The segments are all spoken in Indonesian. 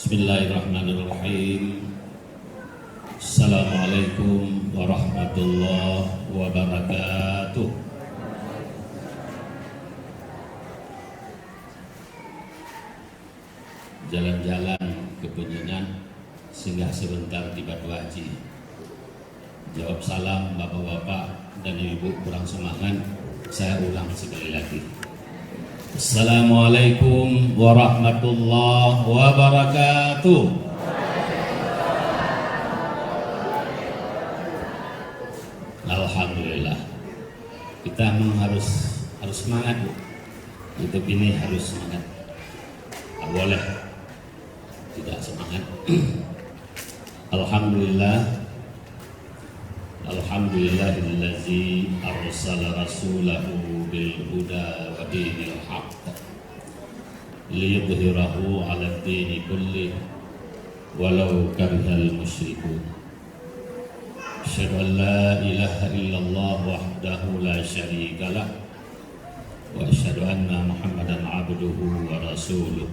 Bismillahirrahmanirrahim. Assalamualaikum warahmatullahi wabarakatuh. Jalan-jalan ke Penyengan, singgah sebentar di Batu Haji. Jawab salam bapak-bapak dan ibu kurang semangat. Saya ulang sekali lagi. Assalamualaikum warahmatullahi wabarakatuh. Alhamdulillah. Kita memang harus semangat, Bu. Hidup ini harus semangat. Tak boleh tidak semangat. Alhamdulillah. Alhamdulillahillazi arsala rasulahu bil huda wa dinil haqq liyudhhirahu 'ala ad-dini kullihi walau karihal musyrikun. Asyhadu an la ilaha illallah wahdahu la syarika lah wa asyhadu anna Muhammadan 'abduhu wa rasuluh.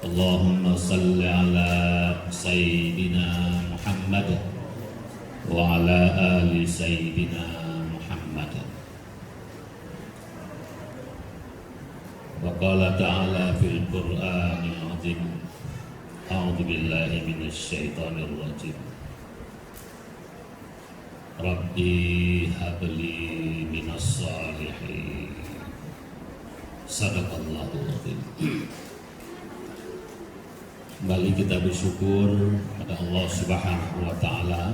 Allahumma salli ala sayyidina Muhammad wa ala ali sayyidina Muhammad. Wa qala ta'ala fil Qur'anil 'azim. A'udzu billahi minasy syaithanir rajim. Rabbi habli minas salihin. Sadaqallahul azim. Kembali kita bersyukur pada Allah Subhanahu wa taala.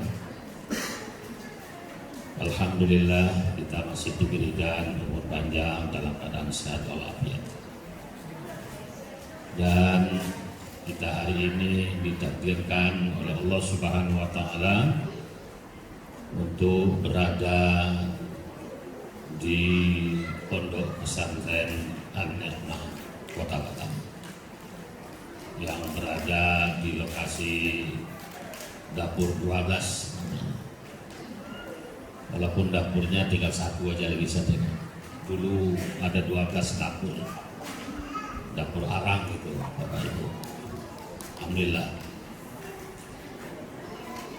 Alhamdulillah kita masih diberikan umur panjang dalam keadaan sehat walafiat. Dan kita hari ini ditakdirkan oleh Allah Subhanahu wa taala untuk berada di Pondok Pesantren An-Ni'mah Kota Batam yang berada di lokasi dapur 12. Walaupun dapurnya tinggal satu aja lagi saja. Dulu ada 12 dapur. Dapur arang gitu, Bapak Ibu. Alhamdulillah.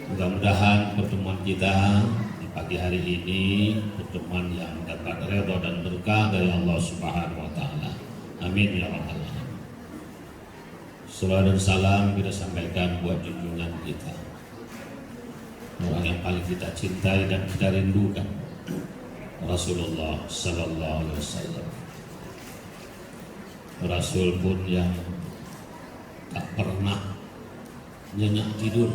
Mudah-mudahan pertemuan kita di pagi hari ini pertemuan yang dapat redha dan berkah dari Allah Subhanahu wa taala. Amin ya rabbal alamin. Salawat dan salam kita sampaikan buat junjungan kita, orang yang paling kita cintai dan kita rindukan, Rasulullah Sallallahu Alaihi Wasallam. Rasul pun yang tak pernah nyenyak tidur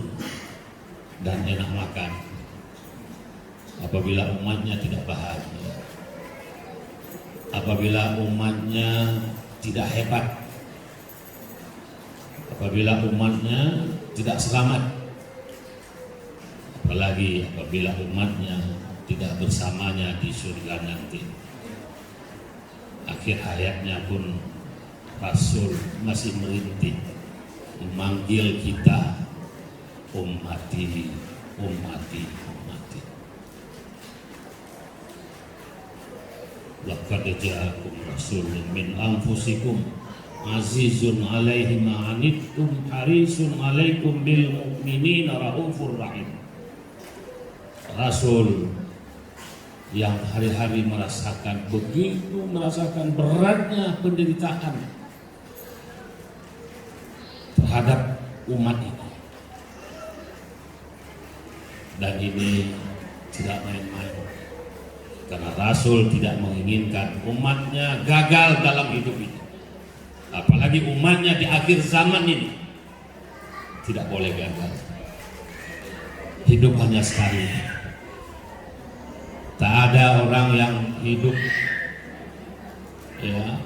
dan enak makan apabila umatnya tidak bahagia, apabila umatnya tidak hebat, apabila umatnya tidak selamat, apalagi apabila umatnya tidak bersamanya di surga nanti. Akhir hayatnya pun Rasul masih merintih memanggil kita ummati, ummati, ummati. Laqad ja'akum rasulun min anfusikum azizun 'alaihi ma 'anittum harisun 'alaikum bil mu'minina raufur rahim. Rasul yang hari-hari merasakan beratnya penderitaan terhadap umat ini. Dan ini tidak main-main, karena Rasul tidak menginginkan umatnya gagal dalam hidup ini, apalagi umatnya di akhir zaman ini tidak boleh gagal. Hidup hanya sekali. Tak ada orang yang hidup, ya,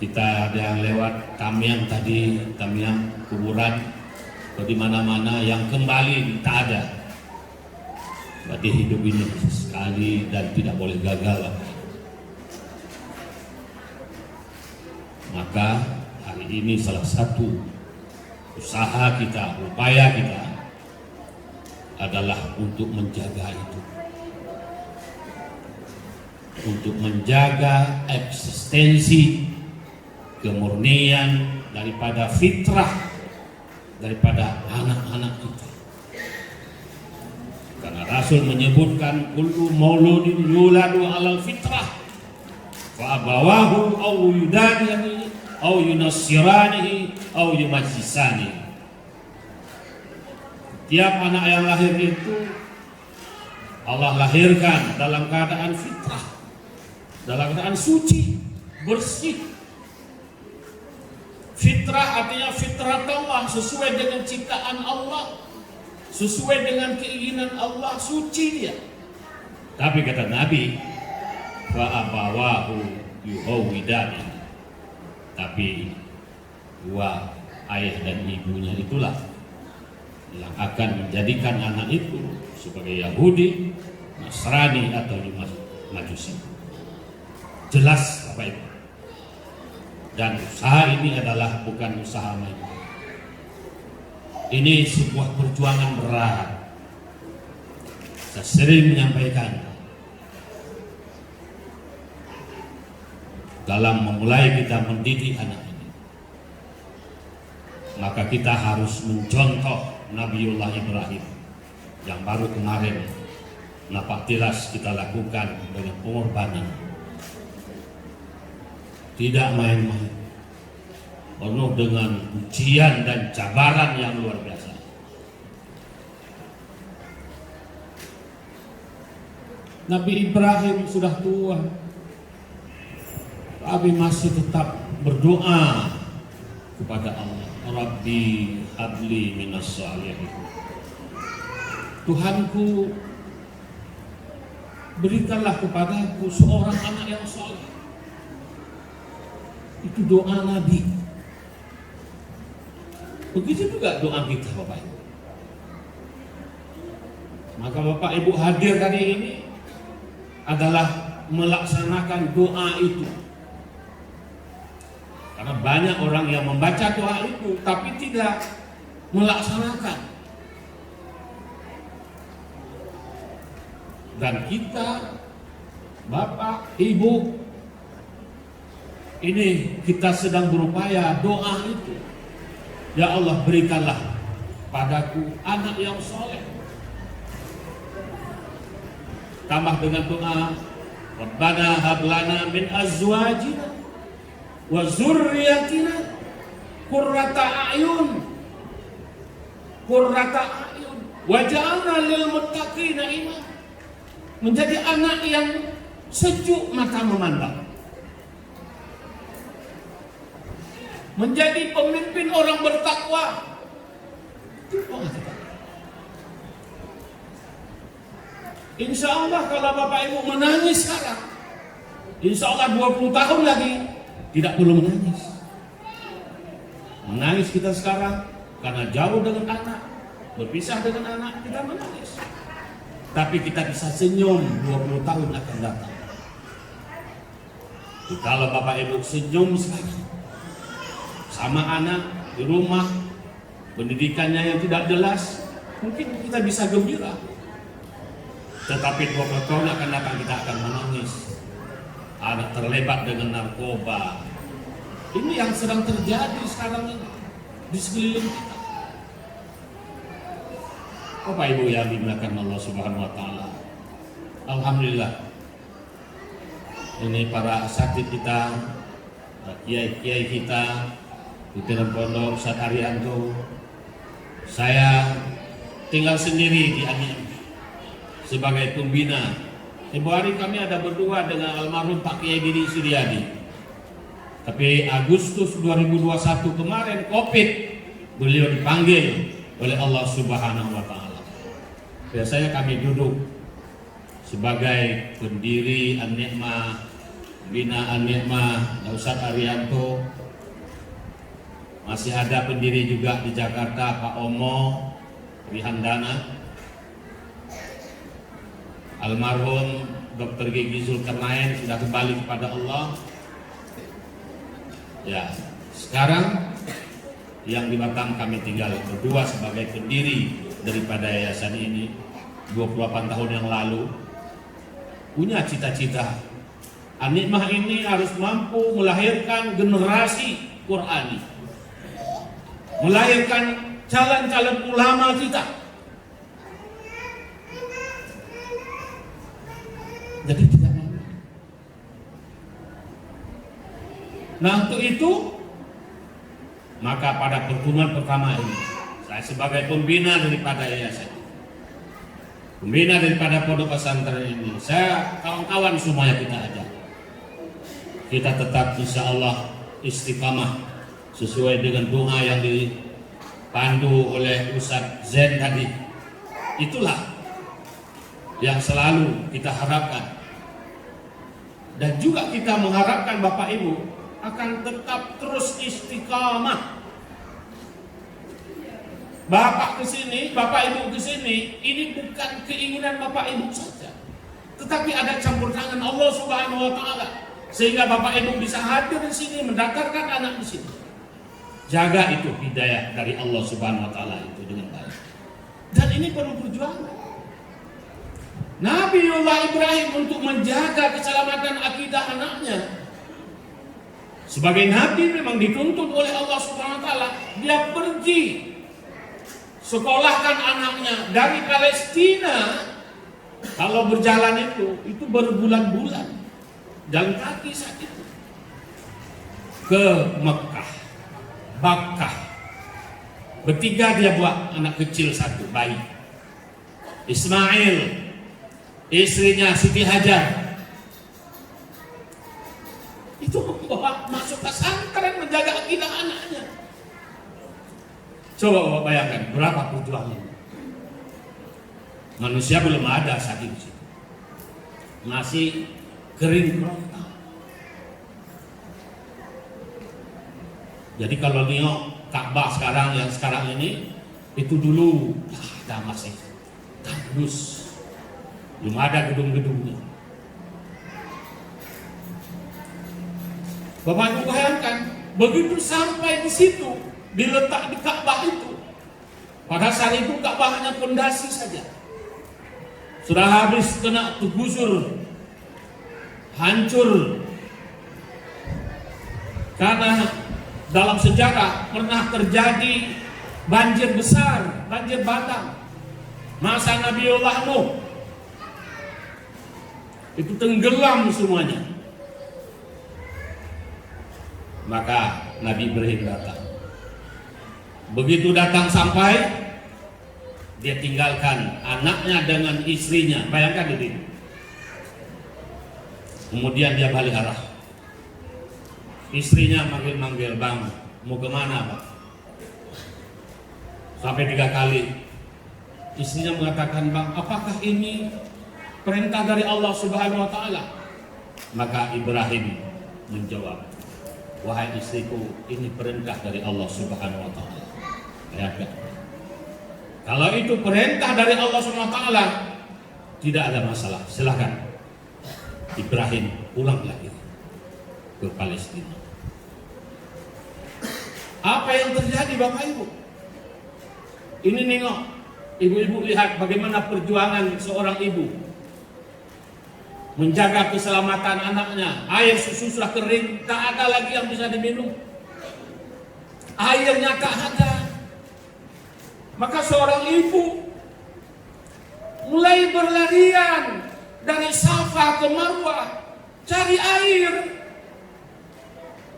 kita ada yang lewat Tamiang tadi, Tamiang kuburan atau di mana-mana yang kembali, tak ada. Berarti hidup ini sekali dan tidak boleh gagal. Maka hari ini salah satu usaha kita, upaya kita adalah untuk menjaga itu, untuk menjaga eksistensi, kemurnian daripada fitrah, daripada anak-anak kita. Karena Rasul menyebutkan kullu mauludin yuladu alal fitrah fa abawahu aw yudanihi aw yunassiranihi aw yumajjisanihi. Tiap anak yang lahir itu Allah lahirkan dalam keadaan fitrah, dalam keadaan suci, bersih. Fitrah artinya fitrah Allah, sesuai dengan ciptaan Allah, sesuai dengan keinginan Allah, suci dia. Tapi kata Nabi, wa abawahu yuhawidani. Tapi dua ayah dan ibunya itulah yang akan menjadikan anak itu sebagai Yahudi, Nasrani atau Majusi. Jelas Bapak Ibu. Dan usaha ini adalah bukan usaha main. Ini sebuah perjuangan berat. Saya sering menyampaikan dalam memulai kita mendidik anak ini, maka kita harus mencontoh Nabiullah Ibrahim yang baru kemarin napak tilas kita lakukan dengan pengorbanan. Tidak main-main, penuh dengan ujian dan cabaran yang luar biasa. Nabi Ibrahim sudah tua, tapi masih tetap berdoa kepada Allah. Rabbi habli minas shalihin. Tuhanku, berikanlah kepadaku seorang anak yang saleh. Itu doa Nabi. Begitu juga doa kita Bapak Ibu. Maka Bapak Ibu hadir hari ini adalah melaksanakan doa itu. Karena banyak orang yang membaca doa itu tapi tidak melaksanakan. Dan kita, Bapak, Ibu, ini kita sedang berupaya doa itu. Ya Allah, berikanlah padaku anak yang soleh. Tambah dengan doa, Rabbana hablana min azwajina wa zurriyatina qurrata a'yun waj'alna lil muttaqina imama. Menjadi anak yang sejuk mata memandang, menjadi pemimpin orang bertakwa. Insya Allah kalau Bapak Ibu menangis sekarang, insya Allah 20 tahun lagi tidak perlu menangis. Menangis kita sekarang karena jauh dengan anak, berpisah dengan anak, kita menangis. Tapi kita bisa senyum 20 tahun akan datang. Kalau Bapak Ibu senyum sekarang sama anak di rumah, pendidikannya yang tidak jelas, mungkin kita bisa gembira. Tetapi 20 tahun akan datang kita akan menangis. Anak terlibat dengan narkoba. Ini yang sedang terjadi sekarang ini di sekeliling kita. Bapak Ibu yang dimuliakan Allah Subhanahu wa taala. Alhamdulillah. Ini para asatidz kita, kiai-kiai kita, pimpinan pondok Ustaz Arianto. Saya tinggal sendiri di Anian sebagai pembina. Ibu hari kami ada berdua dengan almarhum Pak Kiai Didi Suryadi. Tapi Agustus 2021 kemarin Covid, beliau dipanggil oleh Allah Subhanahu wa taala. Biasanya kami duduk sebagai pendiri An-Ni'mah, pembina An-Ni'mah, Ustaz Arianto. Masih ada pendiri juga di Jakarta, Pak Omo Wihandana. Almarhum Dr. Gigi Zulkarnain sudah kembali kepada Allah. Ya, sekarang yang di Batam kami tinggal berdua sebagai pendiri daripada yayasan ini. 28 tahun yang lalu punya cita-cita An-Ni'mah ini harus mampu melahirkan generasi Qurani, melahirkan calon-calon ulama kita. Jadi tidak malu. Nah untuk itu, maka pada pertemuan pertama ini, saya sebagai pembina daripada yayasan, pembina daripada pondok pesantren ini, saya kawan-kawan semuanya kita ajak, kita tetap insya Allah istiqamah sesuai dengan doa yang dipandu oleh Ustadz Zen tadi. Itulah yang selalu kita harapkan, dan juga kita mengharapkan Bapak Ibu akan tetap terus istiqamah. Bapak kesini, Bapak Ibu kesini, ini bukan keinginan Bapak Ibu saja, tetapi ada campur tangan Allah Subhanahu Wa Taala, sehingga Bapak Ibu bisa hadir di sini, mendaftarkan anak di sini. Jaga itu hidayah dari Allah Subhanahu Wa Taala itu dengan baik. Dan ini perlu perjuangan. Nabiullah Ibrahim untuk menjaga keselamatan akidah anaknya, sebagai nabi memang dituntut oleh Allah Subhanahu Wa Taala, dia pergi sekolahkan anaknya dari Palestina. Kalau berjalan itu berbulan-bulan jalan kaki saat itu ke Mekah, Bakkah. Bertiga dia buat anak kecil satu, bayi Ismail, istrinya Siti Hajar. Itu membawa masuk pesantren menjaga akidah anaknya. Coba Bapak bayangkan berapa perjuangan. Manusia belum ada saat itu, masih kering kerontang. Jadi kalau nengok Ka'bah sekarang yang sekarang ini, itu dulu ada masih tandus, belum ada gedung-gedungnya. Bapak Ibu bayangkan, begitu sampai di situ, diletak di Ka'bah itu. Pada saat itu Ka'bah hanya fondasi saja, sudah habis kena gusur, hancur. Karena dalam sejarah pernah terjadi banjir besar, banjir bandang masa Nabiullah Nuh, itu tenggelam semuanya. Maka Nabi Ibrahim datang. Begitu datang sampai, dia tinggalkan anaknya dengan istrinya. Bayangkan itu. Kemudian dia balik arah. Istrinya manggil-manggil, "Bang, mau kemana, Bang?" Sampai 3 kali. Istrinya mengatakan, "Bang, apakah ini perintah dari Allah Subhanahu Wa Taala?" Maka Ibrahim menjawab, "Wahai istriku, ini perintah dari Allah Subhanahu Wa Taala." Ya, kalau itu perintah dari Allah Subhanahu Wa Taala, tidak ada masalah. Silakan. Ibrahim pulang lagi ke Palestina. Apa yang terjadi Bapak Ibu? Ini nengok, ibu-ibu lihat bagaimana perjuangan seorang ibu menjaga keselamatan anaknya. Air susu sudah kering, tak ada lagi yang bisa diminum. Airnya tak ada. Maka seorang ibu mulai berlarian dari Safa ke Marwah cari air.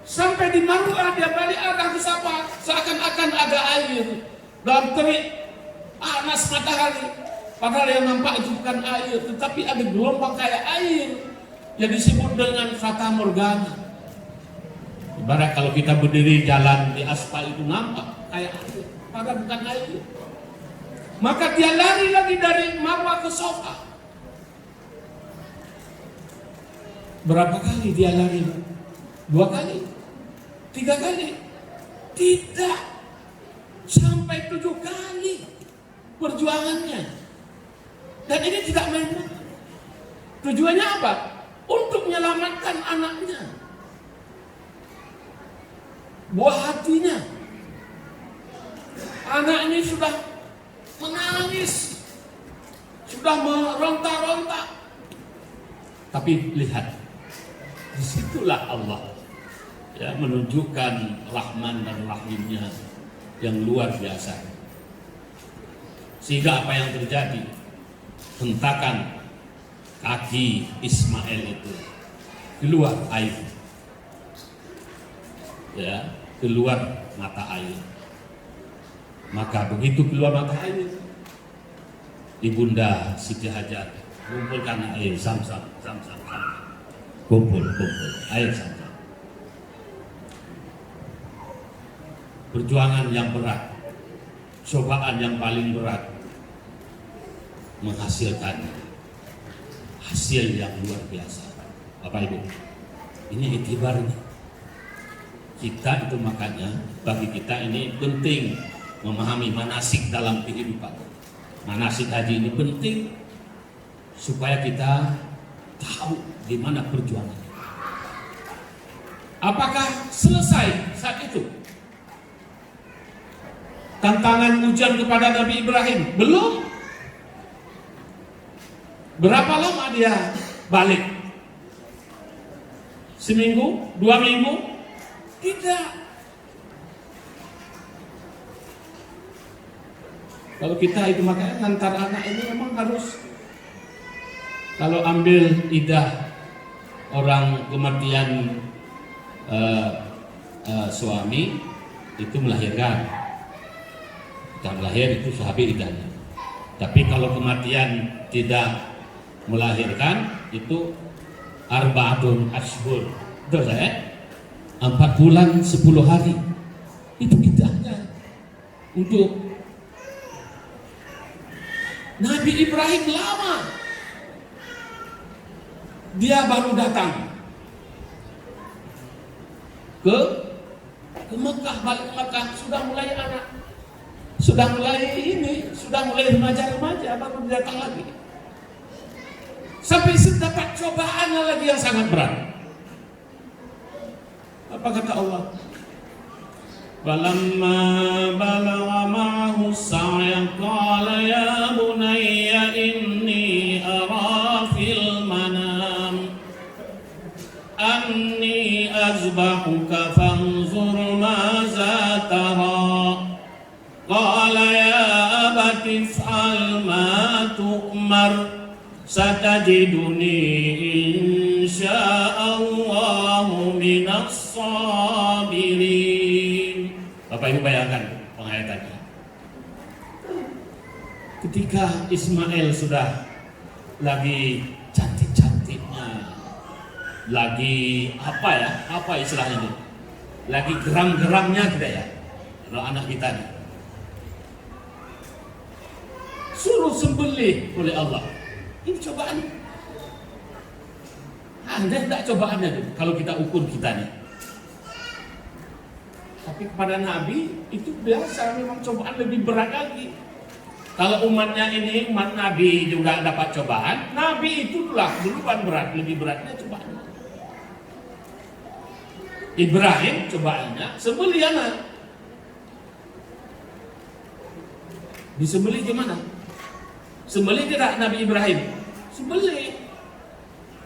Sampai di Marwah dia balik arah ke Safa, seakan-akan ada air dalam terik panas matahari. Padahal yang nampak itu bukan air, tetapi ada gelombang kayak air yang disebut dengan fata morgana. Ibarat kalau kita berdiri jalan di aspal itu nampak kayak air, padahal bukan air. Maka dia lari lagi dari Marwah ke Safa. Berapa kali dia lari? 2 kali? 3 kali? Tidak. Sampai 7 kali perjuangannya. Dan ini tidak main-main. Tujuannya apa? Untuk menyelamatkan anaknya. Buah hatinya. Anak ini sudah menangis, sudah meronta-ronta. Tapi lihat, disitulah Allah ya menunjukkan Rahman dan Rahimnya yang luar biasa. Sehingga apa yang terjadi? Hentakan kaki Ismail itu keluar air, ya, keluar mata air. Maka begitu keluar mata air, Ibunda Siti Hajar kumpulkan air Zam-Zam, kumpul air Zam-Zam. Perjuangan yang berat, cobaan yang paling berat, menghasilkan hasil yang luar biasa. Bapak Ibu, ini itibarnya. Kita itu makanya bagi kita ini penting memahami manasik dalam kehidupan. Manasik haji ini penting supaya kita tahu di mana perjuangan. Apakah selesai saat itu tantangan ujian kepada Nabi Ibrahim? Belum. Berapa lama dia balik? Seminggu? 2 minggu? Tidak. Kalau kita itu makanya antar anak ini memang harus, kalau ambil idah orang kematian suami itu melahirkan, kita melahir itu sahabat idahnya. Tapi kalau kematian tidak melahirkan itu arba'atun ashhur, betul saya? 4 bulan 10 hari itu idahnya. Untuk Nabi Ibrahim lama, dia baru datang ke Mekah, balik Mekah sudah mulai anak, sudah mulai remaja, baru datang lagi. Sampai dapat cobaannya lagi yang sangat berat. Apa kata Allah? Falamma balagha ma'ahu as-sa'ya qala ya bunayya inni ara fil manam anni azbahuka fanzur maza tara. Qala ya abati if'al ma tu'mar satajiduni insya'allahu minas sabirin. Bapak Ibu bayangkan penghayatannya. Ketika Ismail sudah lagi cantik-cantiknya, lagi apa istilahnya ini, lagi geram-geramnya kita ya, kalau anak kita nih, suruh sembelih oleh Allah. Ini cobaan. Anda tidak cobaannya tuh, kalau kita ukur kita nih. Tapi kepada Nabi itu biasa, memang cobaan lebih berat lagi. Kalau umatnya ini, umat Nabi juga dapat cobaan, Nabi itulah duluan berat, lebih beratnya cobaan. Ibrahim cobaannya sembelih anak. Disembelih gimana? Sembelih tidak Nabi Ibrahim? Sembelih.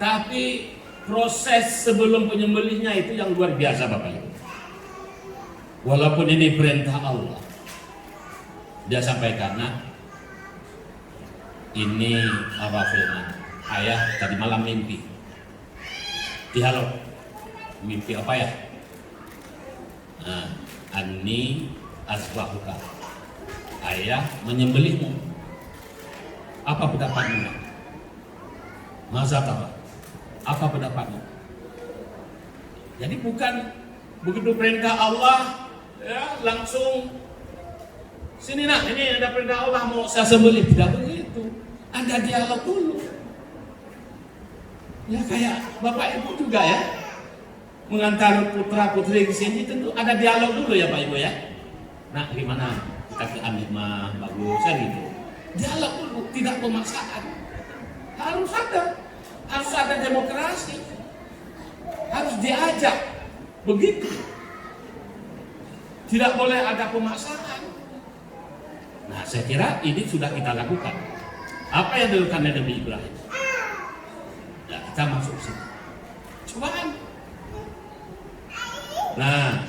Tapi proses sebelum penyembelihnya itu yang luar biasa Bapak Ibu. Walaupun ini perintah Allah, dia sampaikan, nah ini apa firman ayah tadi malam mimpi. Dialog mimpi apa ya? Nah, anni azbahuka, ayah menyembelihmu. Apa pendapatmu? Masa tahu? Apa pendapatmu? Jadi bukan begitu perintah Allah ya langsung sini nak, ini ada perintah Allah mau saya sembelih, tidak begitu. Ada dialog dulu. Ya kayak Bapak Ibu juga ya, mengantar putra putri ke sini tentu ada dialog dulu ya Pak Ibu ya. Nah gimana? Kita ke Amir mah bagus kan gitu. Dialog dulu, tidak pemaksaan. Harus ada demokrasi. Harus diajak. Begitu. Tidak boleh ada pemaksaan. Nah, saya kira ini sudah kita lakukan. Apa yang dilakukan Nabi Ibrahim? Ya, kita masuk sini. Cobaan. Nah,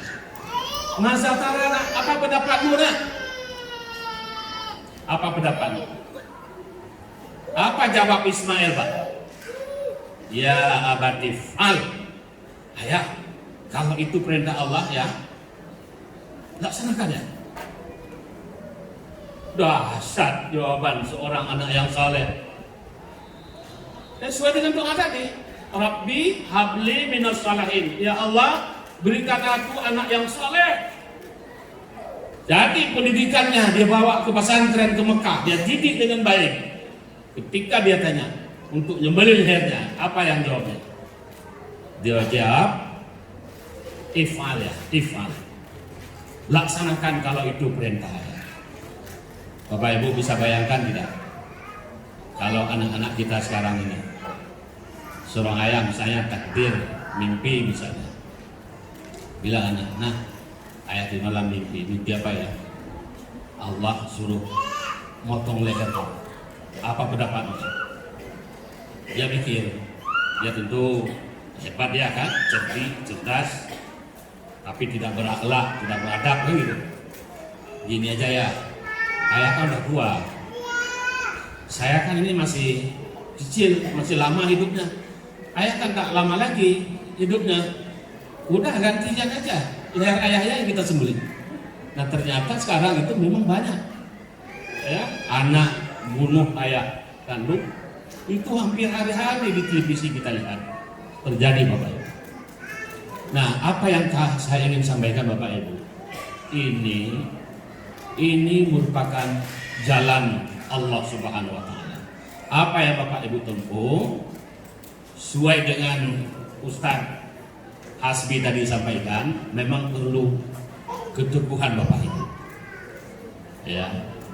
Masa tarana, apa pendapatmu nak? Apa pendapatmu? Apa jawab Ismail, Pak? Ya abatif al. Ayah, kalau itu perintah Allah ya, laksanakan ya. Dahsyat jawaban seorang anak yang saleh. Dan sesuai dengan doa tadi, Rabbi habli minas salihin. Ya Allah, berikan aku anak yang saleh. Jadi pendidikannya dia bawa ke pesantren ke Mekah, dia didik dengan baik. Ketika dia tanya untuk nyembelih lehernya, apa yang jawabnya? Dia jawab, if'al ya, if'al. Laksanakan kalau itu perintah. Bapak Ibu bisa bayangkan tidak? Kalau anak-anak kita sekarang ini, seorang ayah misalnya takdir mimpi misalnya, bilang anak, nah ayah di malam mimpi apa ya? Allah suruh motong leher kau. Apa pendapatmu? Dia mikir, dia tentu hebat dia kan, cerdas, tapi tidak berakhlak, tidak beradab kan gitu. Gini aja ya, ayah kan udah tua, saya kan ini masih kecil, masih lama hidupnya. Ayah kan tak lama lagi hidupnya, udah gantikan aja leher ayahnya yang kita sembelih. Nah ternyata sekarang itu memang banyak ya, anak bunuh ayah kandung itu hampir hari-hari di televisi kita lihat terjadi, Bapak Ibu. Nah apa yang saya ingin sampaikan Bapak Ibu, ini merupakan jalan Allah Subhanahu wa Ta'ala. Apa yang Bapak Ibu tempuh sesuai dengan Ustadz Hasbi tadi sampaikan, memang perlu keteguhan Bapak Ibu. Ya,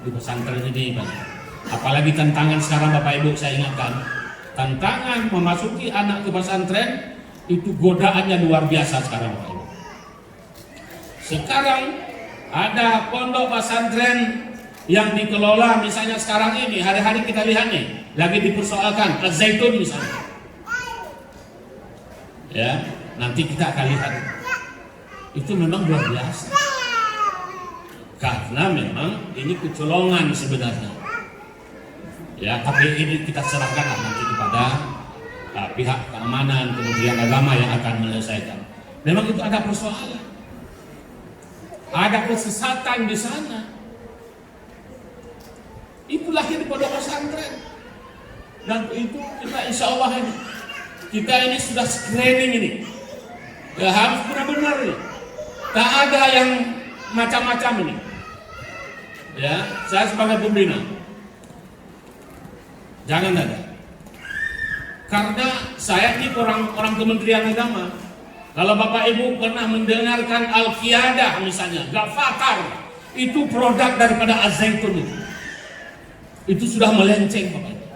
di pesantren ini banyak. Apalagi tantangan sekarang Bapak Ibu, saya ingatkan, tantangan memasuki anak ke pesantren itu godaannya luar biasa sekarang Bapak Ibu. Sekarang ada pondok pesantren yang dikelola misalnya sekarang ini, hari-hari kita lihat nih, lagi dipersoalkan Az-Zaitun misalnya. Ya, nanti kita akan lihat. Itu memang luar biasa. Karena memang ini kecolongan sebenarnya. Ya, tapi ini kita serahkan nanti kepada pihak keamanan, Kementerian Agama yang akan menyelesaikan. Memang itu ada persoalan, ada kesesatan di sana. Itu lahir di pondok pesantren, dan itu kita insya Allah ini sudah screening ini. Ya, harus benar-benar ini. Tak ada yang macam-macam ini. Ya, saya sebagai pembina, jangan ada. Karena saya ini orang Kementerian Agama. Kalau Bapak Ibu pernah mendengarkan Al-Qiyadah misalnya, Ghafatar, itu produk daripada Az-Zaitun itu sudah melenceng Bapak Ibu.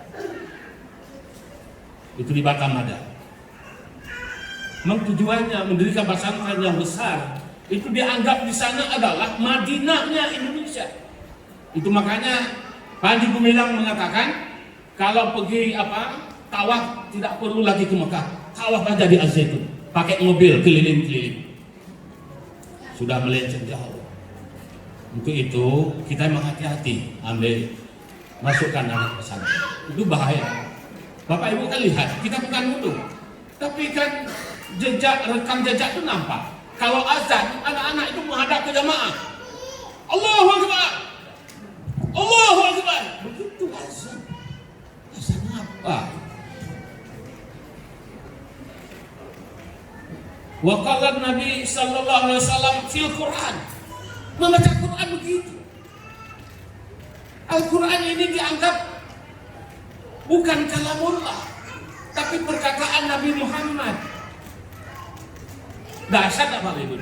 Itu di Batam ada. Memang tujuannya mendirikan pesantren yang besar, itu dianggap di sana adalah Madinahnya Indonesia. Itu makanya Panji Gumilang mengatakan kalau pergi tawaf tidak perlu lagi ke Mekah, tawaf aja di Az-Zaitun, pakai mobil keliling-keliling. Sudah melenceng jauh. Untuk itu kita memang hati-hati ambil masukkan anak pesantren. Itu bahaya. Bapak Ibu kan lihat, kita bukan nuduh, tapi kan rekam jejak itu nampak. Kalau azan, anak-anak itu menghadap ke jamaah. Allahu Akbar, Allahu Akbar. Begitu azan. Azan apa? Wa qala Nabi sallallahu alaihi wasallam fil Quran. Membaca Quran begitu. Al-Quran ini dianggap bukan kalamullah, tapi perkataan Nabi Muhammad. Dahsyat apa itu?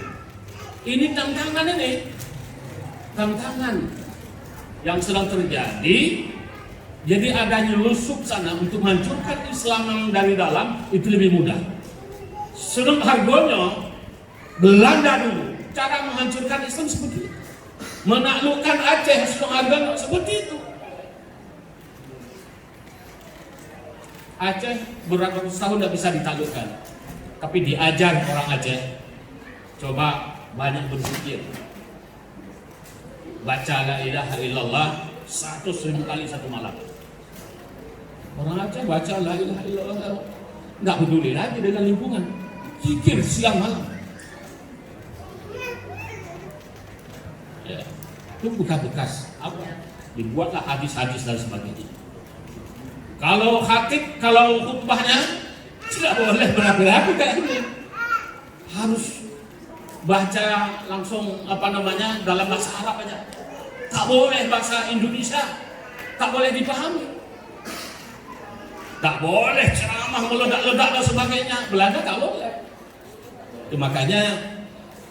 Ini tantangan yang sedang terjadi. Jadi adanya lusup sana untuk menghancurkan Islam dari dalam itu lebih mudah. Sedang harganya Belanda dulu cara menghancurkan Islam seperti itu. Menaklukkan Aceh Suhardono seperti itu. Aceh beratus tahun tidak bisa ditaklukkan, tapi diajar orang Aceh. Coba banyak berzikir. Baca la ilaha illallah 100.000 kali satu malam. Orang Aceh baca la ilaha illallah nggak peduli lagi dengan lingkungan, zikir siang malam. Ya, itu bekas-bekas apa? Dibuatlah hadis-hadis dan sebagainya. Kalau khatib, kalau khutbahnya tidak boleh berapi-api kayak ini. Harus baca langsung dalam bahasa Arab aja. Tak boleh bahasa Indonesia, tak boleh dipahami. Tak boleh ceramah meledak-ledak dan sebagainya. Belanda tak boleh. Itu makanya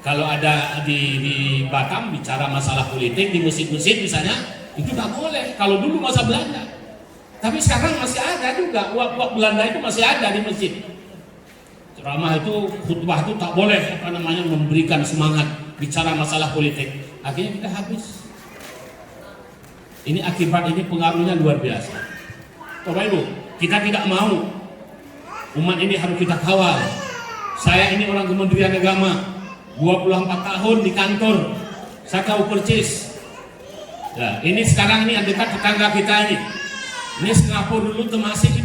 kalau ada di Batam bicara masalah politik di masjid-masjid misalnya, itu tak boleh. Kalau dulu masa Belanda. Tapi sekarang masih ada juga. Uap-uap Belanda itu masih ada di masjid. Ceramah itu, khutbah itu tak boleh memberikan semangat bicara masalah politik. Akhirnya kita habis. Ini akibat ini pengaruhnya luar biasa. Bapak Ibu, kita tidak mau umat ini harus kita kawal. Saya ini orang Kementerian Agama, 24 tahun di kantor. Saya tahu persis. Ya, ini sekarang ini dekat tetangga kita ini. Ini Singapura dulu Temasik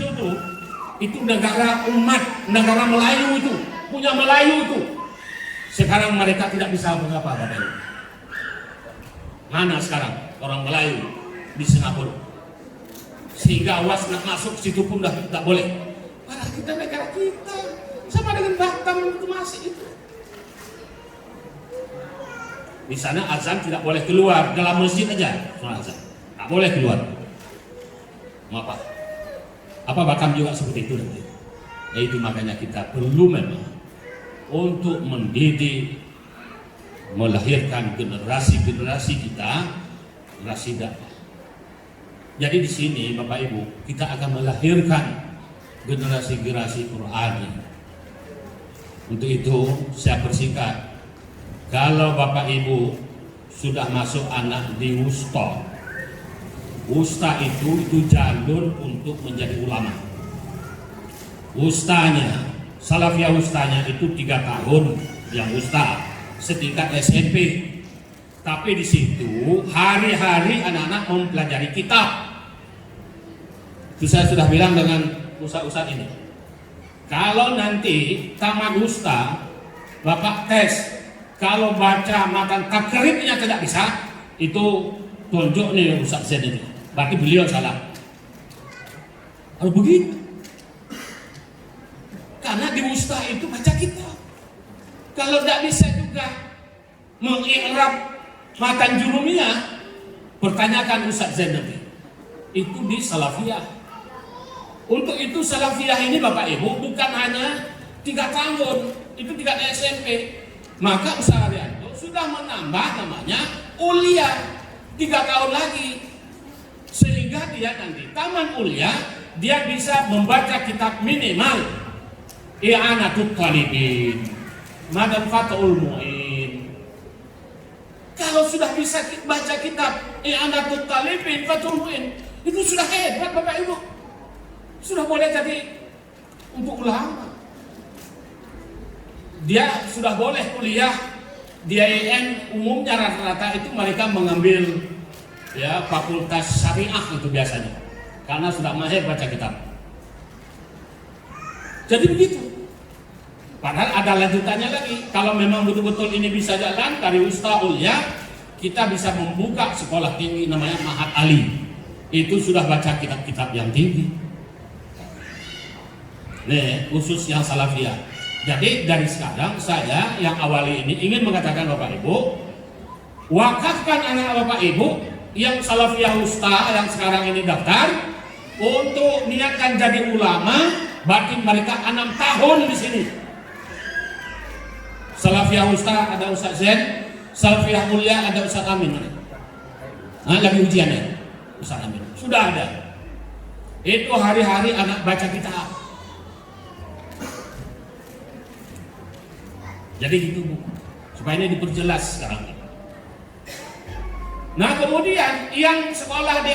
itu negara umat, negara Melayu itu, punya Melayu itu. Sekarang mereka tidak bisa mengapa Bapak Ibu. Mana sekarang orang Melayu di Singapura? Sehingga awas nak masuk situ pun tidak boleh. Padahal kita negara kita sama dengan Batam itu masih itu. Di sana azan tidak boleh keluar, dalam masjid aja azan, tak boleh keluar. Apa? Apa Batam juga seperti itu nanti. Itu makanya kita perlu memang untuk mendidik, melahirkan generasi-generasi kita, generasi dakwah. Jadi di sini Bapak Ibu, kita akan melahirkan generasi-generasi Qur'ani. Untuk itu saya persingkat, kalau Bapak Ibu sudah masuk anak di wusta itu jalur untuk menjadi ulama. Ustanya, Salafiyah ustanya itu 3 tahun yang usta, setingkat SMP. Tapi di situ hari-hari anak-anak mempelajari kitab. Itu saya sudah bilang dengan ustaz-ustaz ini. Kalau nanti tamat usta, Bapak tes, kalau baca matan takribnya tidak bisa, itu tunjuk nih Ustaz Zain ini. Berarti beliau salah. Harus begitu. Karena di usta itu baca kitab. Kalau tidak bisa juga mengi'rab matan jurumiyah, pertanyakan Ustaz Zain nanti. Itu di Salafiyah. Untuk itu Salafiyah ini Bapak Ibu bukan hanya 3 tahun, itu 3 SMP. Maka Ustaz Arianto sudah menambah namanya uliah 3 tahun lagi. Sehingga dia nanti taman uliah, dia bisa membaca kitab minimal I'anatut Talibin, Madanfatul Mu'in. Kalau sudah bisa baca kitab I'anatut Talibin, Fatul Mu'in, itu sudah hebat Bapak Ibu. Sudah boleh jadi untuk ulama. Dia sudah boleh kuliah di IAIN. Umumnya rata-rata itu mereka mengambil fakultas syariah itu biasanya, karena sudah mahir baca kitab. Jadi begitu. Padahal ada lanjutannya lagi. Kalau memang betul-betul ini bisa jalan dari usta uliah, kita bisa membuka sekolah tinggi namanya Ma'had Ali. Itu sudah baca kitab-kitab yang tinggi. Nih, khusus yang Salafiyah. Jadi dari sekarang saya yang awali ini ingin mengatakan Bapak Ibu, wakafkan anak Bapak Ibu yang Salafiyah Usta yang sekarang ini daftar untuk niatkan jadi ulama, berarti mereka 6 tahun di sini. Salafiyah Usta ada Ustaz Zain, Salafiyah Mulia ada Ustaz Amin. Lagi ujiannya Ustaz Amin. Sudah ada. Itu hari-hari anak baca kitab. Jadi gitu Bu, supaya ini diperjelas sekarang. Nah kemudian yang sekolah di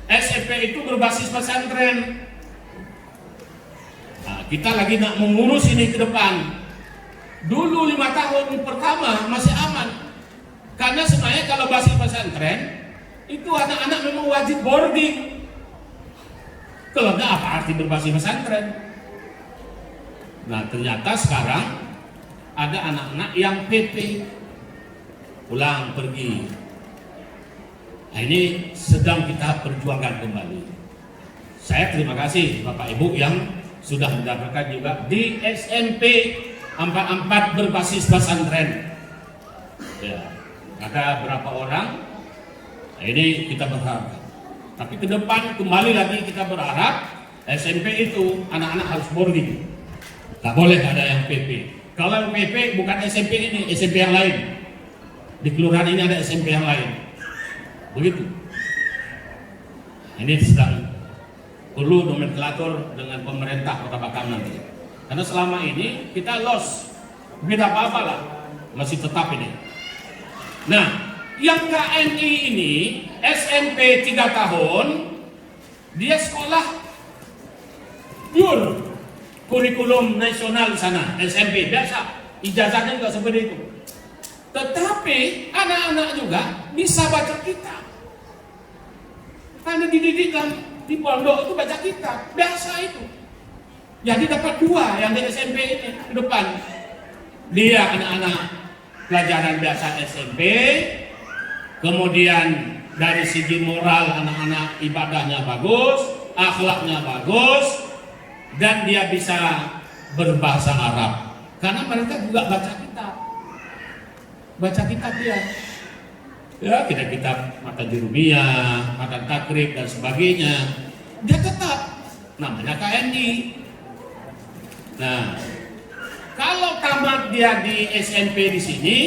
SMP itu berbasis pesantren. Nah, kita lagi nak mengurus ini ke depan. Dulu 5 tahun pertama masih aman. Karena sebenarnya kalau basis pesantren itu anak-anak memang wajib boarding. Kalau enggak, apa arti berbasis pesantren? Nah, ternyata sekarang ada anak-anak yang PP, pulang pergi. Nah, ini sedang kita perjuangkan kembali. Saya terima kasih Bapak Ibu yang sudah mendapatkan juga di SMP 44 berbasis pesantren. Ya, ada berapa orang? Nah, ini kita berharap. Tapi ke depan kembali lagi kita berharap SMP itu anak-anak harus boarding. Tak boleh ada yang PP. Kalau yang PP bukan SMP ini, SMP yang lain. Di kelurahan ini ada SMP yang lain. Begitu. Ini sedang perlu nomenklatur dengan pemerintah Kota Batam nanti. Karena selama ini kita lost, beda apa-apa lah, masih tetap ini. Nah, yang KNI ini SMP 3 tahun, dia sekolah pure kurikulum nasional di sana, SMP biasa, ijazahnya juga seperti itu. Tetapi anak-anak juga bisa baca kitab. Karena dididik di pondok itu baca kitab, biasa itu. Jadi dapat 2 yang di SMP ini ke depan. Dia anak-anak pelajaran biasa SMP, kemudian dari segi moral anak-anak ibadahnya bagus, akhlaknya bagus, dan dia bisa berbahasa Arab. Karena mereka juga baca kitab. Baca kitab dia. Ya, kitab-kitab matan jurumiyah, matan takrib dan sebagainya. Dia tetap namanya KNI. Nah, kalau tamat dia di SMP di sini,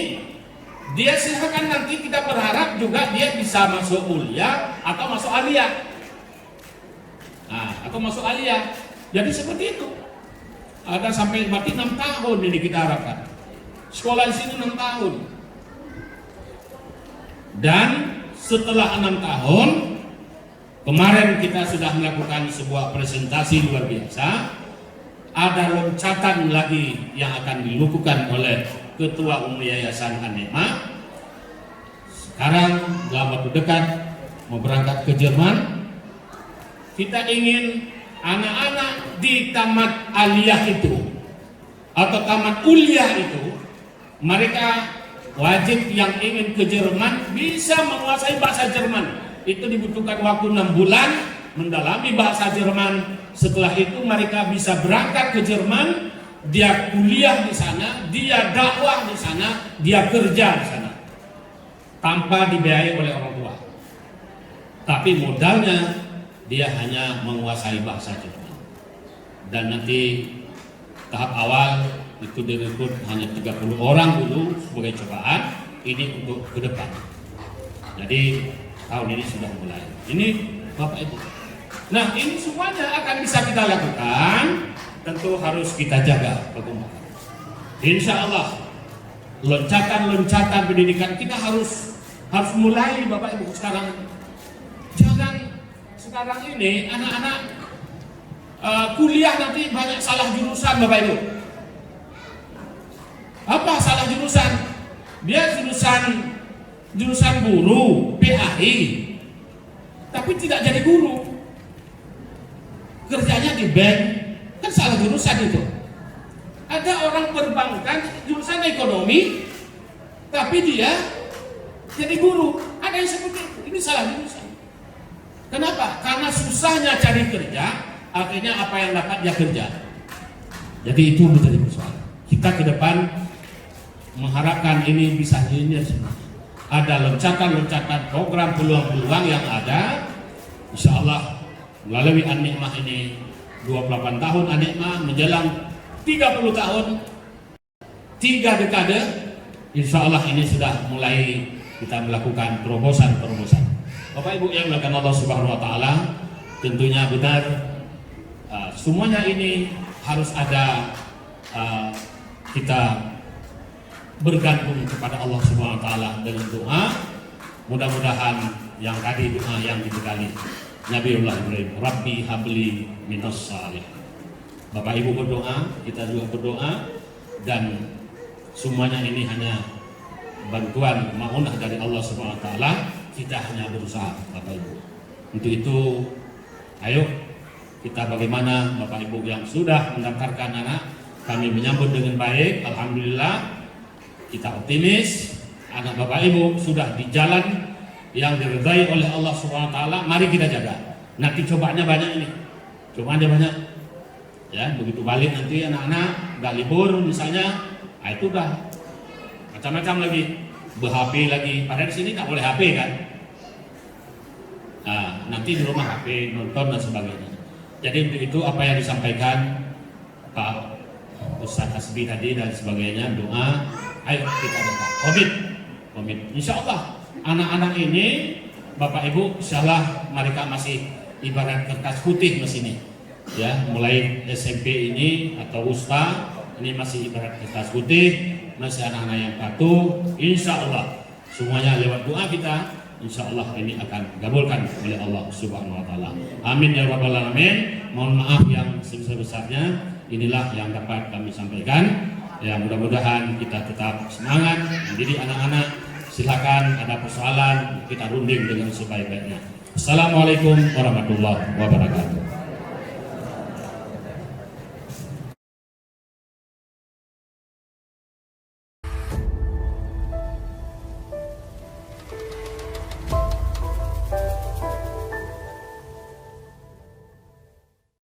dia silakan, nanti kita berharap juga dia bisa masuk kuliah atau masuk aliyah. Nah, atau masuk aliyah. Jadi seperti itu. Ada sampai berarti 6 tahun ini kita harapkan. Sekolah di sini 6 tahun. Dan setelah 6 tahun, kemarin kita sudah melakukan sebuah presentasi luar biasa. Ada loncatan lagi yang akan dilakukan oleh Ketua Umum Yayasan An-Ni'mah. Sekarang dalam waktu dekat mau berangkat ke Jerman. Kita ingin anak-anak di tamat aliyah itu atau tamat kuliah itu, mereka wajib yang ingin ke Jerman bisa menguasai bahasa Jerman. Itu dibutuhkan waktu 6 bulan mendalami bahasa Jerman. Setelah itu mereka bisa berangkat ke Jerman, dia kuliah di sana, dia dakwah di sana, dia kerja di sana tanpa dibiayai oleh orang tua. Tapi modalnya dia hanya menguasai bahasa Jerman. Dan nanti tahap awal itu direkrut hanya 30 orang dulu sebagai cobaan. Ini untuk ke depan. Jadi tahun ini sudah mulai. Ini Bapak Ibu. Nah, ini semuanya akan bisa kita lakukan. Tentu harus kita jaga perkembangan. Insya Allah loncatan-loncatan pendidikan kita harus mulai Bapak Ibu sekarang. Jangan sekarang ini anak-anak kuliah nanti banyak salah jurusan Bapak Ibu. Apa salah jurusan? Dia jurusan guru, PAI, tapi tidak jadi guru. Kerjanya di bank, kan salah jurusan itu. Ada orang perbankan jurusan ekonomi, tapi dia jadi guru. Ada yang seperti itu. Ini salah jurusan. Kenapa? Karena susahnya cari kerja, akhirnya apa yang dapat dia kerja. Jadi itu menjadi persoalan. Kita ke depan mengharapkan ini bisa linear semua. Ada loncatan-loncatan program peluang-peluang yang ada. Insya Allah melalui An-Ni'mah ini 28 tahun An-Ni'mah menjelang 30 tahun, 3 dekade. Insya Allah ini sudah mulai kita melakukan terobosan-terobosan. Bapak Ibu yang dimuliakan Allah Subhanahu Wa Taala, tentunya benar semuanya ini harus ada kita bergantung kepada Allah Subhanahu Wa Taala dengan doa. Mudah-mudahan yang tadi doa yang dibekali Nabiullah Ibrahim, Rabbi habli minas salih. Bapak Ibu berdoa, kita juga berdoa, dan Semuanya ini hanya bantuan maunah dari Allah Subhanahu wa taala. Kita hanya berusaha, Bapak Ibu. Untuk itu, ayo kita bagaimana Bapak Ibu yang sudah mendaftarkan anak, kami menyambut dengan baik. Alhamdulillah, kita optimis anak Bapak Ibu sudah di jalan yang diridai oleh Allah Subhanahu wa taala. Mari kita jaga. Nanti cobaannya banyak ini. Cobaannya banyak. Ya, begitu balik nanti anak-anak nggak libur misalnya, itu udah macam-macam lagi. Ber-HP lagi, padahal di sini nggak boleh HP kan. Nah, nanti di rumah HP, nonton dan sebagainya. Jadi untuk itu apa yang disampaikan Pak Ustaz Hasbi tadi dan sebagainya, doa, ayo kita doa, komit. Insya Allah anak-anak ini Bapak Ibu, insya Allah mereka masih ibarat kertas putih mesin ini. Ya, mulai SMP ini atau USTA ini masih ibarat kertas putih. Masih anak-anak yang patuh, insya Allah semuanya lewat doa kita, insya Allah ini akan dikabulkan oleh Allah Subhanahu wa taala. Amin ya rabbal alamin. Mohon maaf yang sebesar-besarnya. Inilah yang dapat kami sampaikan. Ya, mudah-mudahan kita tetap semangat mendidik anak-anak. Silakan ada persoalan kita runding dengan sebaik-baiknya. Assalamualaikum warahmatullahi wabarakatuh.